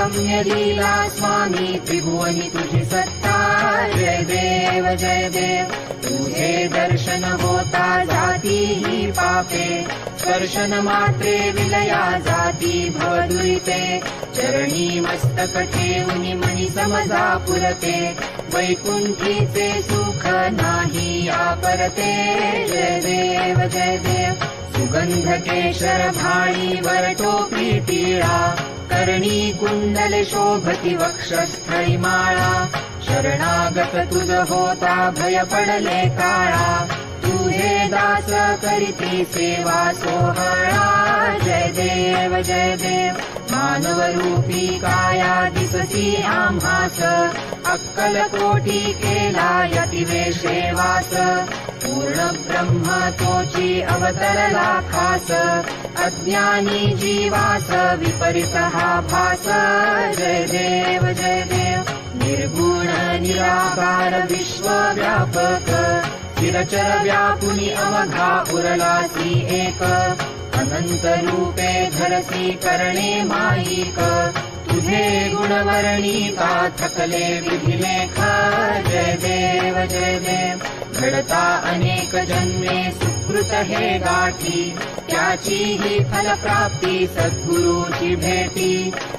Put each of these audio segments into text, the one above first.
अगम्य लीला स्वामी त्रिभुवनी तुझी सत्ता जय देव तुझे दर्शन होता जाती ही पापे स्पर्शन मात्रे विलया जाती भवदुरिते चरणी मस्तक ठेवून मनी समजा पुरते वैकुंठीचे सुख नाही या परते जय देव सुगंध केशर भाळी वर टोपी टिळा करणी कुंडल शोभती वक्षस्थळी माळा शरणागत तुझ होता भय पडले काळा तुझे दास करीती सेवा सोहळा जय देव मानव रूपी काया दिसती आम्हास अक्कल कोटी केला यतिवेशे वास पूर्ण ब्रह्म तोची अवतरला खास अज्ञानी जीवास विपरीत हा भास जय देव निर्गुण निराकार विश्वव्यापक चिरचर व्यापुनी अवघा उरलासी एक अनंत रूपे धरसी करणे माईक तुझे गुणवर्णिका थकले विधिलेख जय देव घडता अनेक जन्मे सुकृत हे गाठी त्याची ही फलप्राप्ती सद्गुरूची भेटी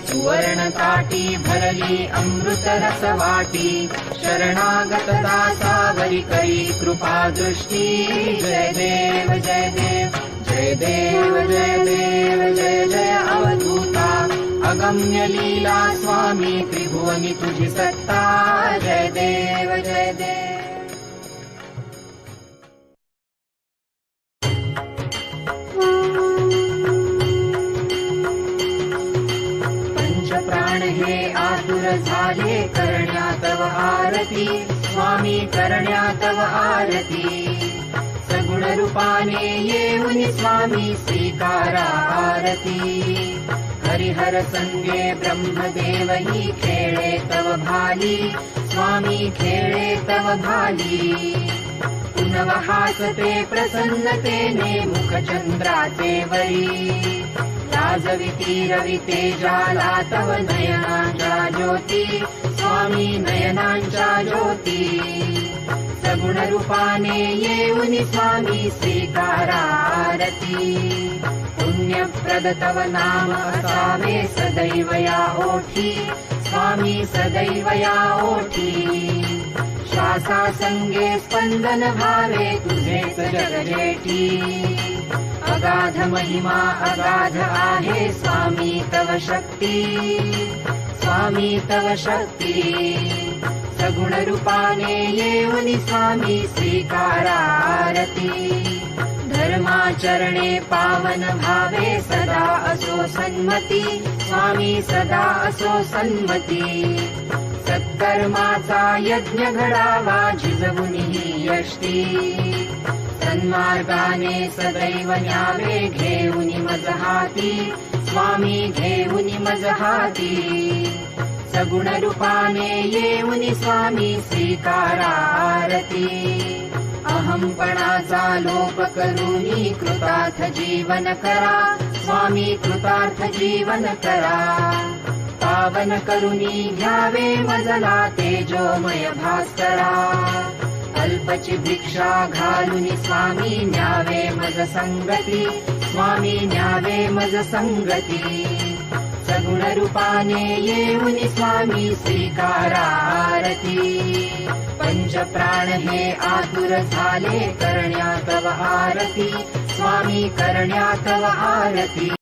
सुवर्ण ताटी भरली अमृत रस वाटी शरणागत दासावरी करी कृपा दृष्टी जय देव जय अवधूता अगम्य लीला स्वामी त्रिभुवनी तुझी सत्ता जय देव पंचप्राण हे आतुर झाले करण्यात तव आरती स्वामी करण्यात तव आरती सगुण रूपाने येऊन स्वामी स्वीकारा आरती हरिहर संगे ब्रह्मदेव ही खेळे तव भाली स्वामी खेळे तव भाली पुनव हासते प्रसन्नतेने मुखचंद्राचे वरी लाजविती रविते जाला तव नयनांच्या ज्योती स्वामी नयनांच्या ज्योती सगुण रूपाने येऊन स्वामी स्वीकारा आरती पुण्यप्रद तव नाम असावे सदैव या ओठी स्वामी सदैव या ओठी श्वासा संगे स्पंदन भावे तुझेच जगजेठी अगाध महिमा अगाध आहे स्वामी तव शक्ती स्वामी तव शक्ती सगुण रूपाने येऊन स्वामी स्वीकारा आरती धर्माचरणे पावन भावे सदा असो सन्मती स्वामी सदा असो सन्मती सत्कर्माचा यज्ञ घडावा झिजवून ही यष्टी सन्मार्गाने सदैव न्यावे घेऊन मज हाती स्वामी घेऊन मज हाती सगुण रूपाने येऊन स्वामी स्वीकारा आरती अहंपणाचा लोप करूनी कृतार्थ जीवन करा स्वामी कृतार्थ जीवन करा पावन करूनी घ्यावे मजला तेजोमय भास्करा अल्पची भिक्षा घालून स्वामी न्यावे मज संगती स्वामी न्यावे मज संगती सगुण रूपाने येऊन स्वामी स्वीकारा आरती पंचप्राण हे आतुर झाले करण्यात तव आरती स्वामी करण्यात तव आरती